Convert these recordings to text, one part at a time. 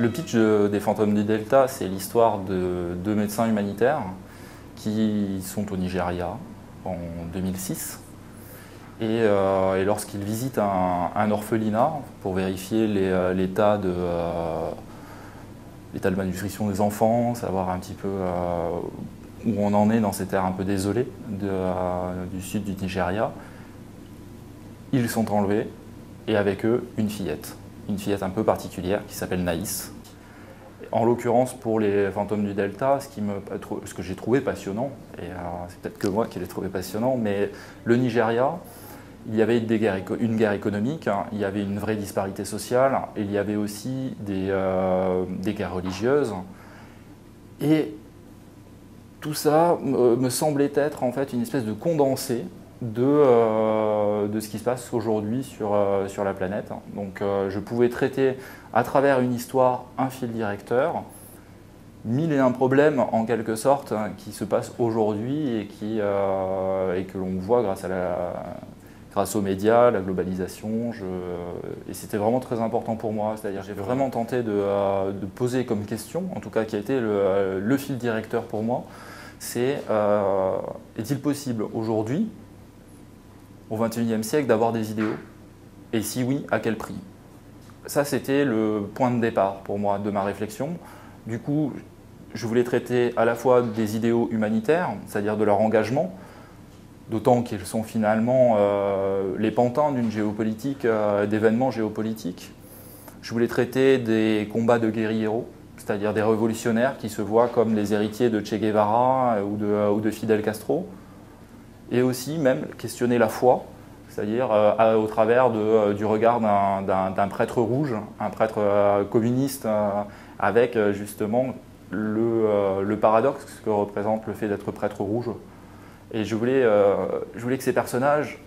Le pitch des Fantômes du Delta, c'est l'histoire de deux médecins humanitaires qui sont au Nigeria en 2006. Et lorsqu'ils visitent un orphelinat pour vérifier l'état de malnutrition des enfants, savoir un petit peu où on en est dans ces terres un peu désolées du sud du Nigeria, ils sont enlevés et avec eux une fillette un peu particulière qui s'appelle Naïs. En l'occurrence, pour les Fantômes du Delta, ce que j'ai trouvé passionnant, et c'est peut-être que moi qui l'ai trouvé passionnant, mais le Nigeria, il y avait une guerre économique, hein, il y avait une vraie disparité sociale, et il y avait aussi des guerres religieuses. Et tout ça me semblait être en fait une espèce de condensé de ce qui se passe aujourd'hui sur la planète. Donc je pouvais traiter à travers une histoire un fil directeur, 1001 problèmes en quelque sorte qui se passent aujourd'hui et que l'on voit grâce aux médias, la globalisation. Et c'était vraiment très important pour moi. C'est-à-dire j'ai vraiment tenté de poser comme question, en tout cas qui a été le fil directeur pour moi, c'est est-il possible aujourd'hui, au XXIe siècle, d'avoir des idéaux? Et si oui, à quel prix? Ça, c'était le point de départ pour moi de ma réflexion. Du coup, je voulais traiter à la fois des idéaux humanitaires, c'est-à-dire de leur engagement, d'autant qu'ils sont finalement les pantins d'une géopolitique, d'événements géopolitiques. Je voulais traiter des combats de guérilleros, c'est-à-dire des révolutionnaires qui se voient comme les héritiers de Che Guevara ou de Fidel Castro. Et aussi même questionner la foi, c'est-à-dire au travers du regard d'un prêtre rouge, un prêtre communiste, avec justement le paradoxe que représente le fait d'être prêtre rouge. Et je voulais que ces personnages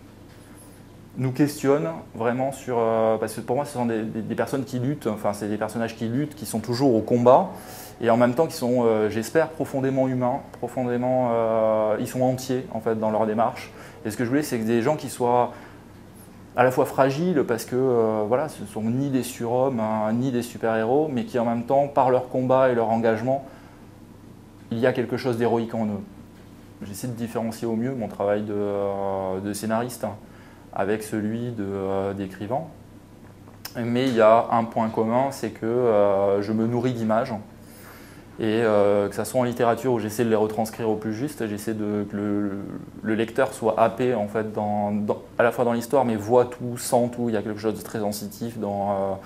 nous questionnent vraiment sur... parce que pour moi, ce sont des personnes qui luttent, enfin c'est des personnages qui luttent, qui sont toujours au combat, et en même temps qui sont, j'espère, profondément humains, ils sont entiers en fait dans leur démarche. Et ce que je voulais, c'est que des gens qui soient à la fois fragiles, parce que voilà, ce ne sont ni des surhommes, hein, ni des super-héros, mais qui en même temps, par leur combat et leur engagement, il y a quelque chose d'héroïque en eux. J'essaie de différencier au mieux mon travail de scénariste avec celui d'écrivain. Mais il y a un point commun, c'est que je me nourris d'images. Et que ce soit en littérature où j'essaie de les retranscrire au plus juste, j'essaie que le lecteur soit happé en fait, à la fois dans l'histoire, mais voit tout, sent tout. Il y a quelque chose de très sensitif dans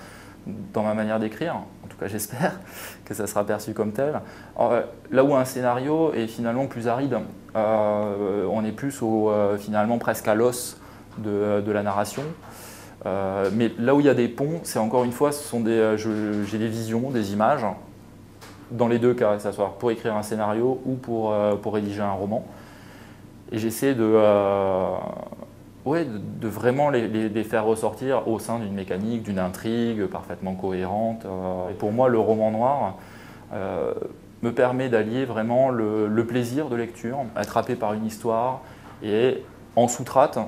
ma manière d'écrire. En tout cas, j'espère que ça sera perçu comme tel. Alors, là où un scénario est finalement plus aride, on est plus finalement presque à l'os de la narration. Mais là où il y a des ponts, c'est encore une fois, j'ai des visions, des images, dans les deux cas, que ce soit pour écrire un scénario ou pour rédiger un roman. Et j'essaie de vraiment les faire ressortir au sein d'une mécanique, d'une intrigue parfaitement cohérente. Et pour moi, le roman noir me permet d'allier vraiment le plaisir de lecture, être happé par une histoire et en sous-trate,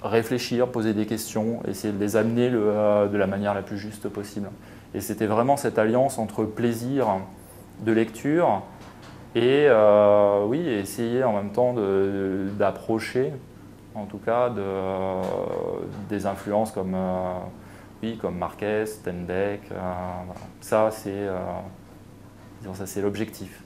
réfléchir, poser des questions, essayer de les amener de la manière la plus juste possible. Et c'était vraiment cette alliance entre plaisir de lecture et essayer en même temps d'approcher, en tout cas, des influences comme Marquez, Steinbeck. Voilà. Ça, c'est l'objectif.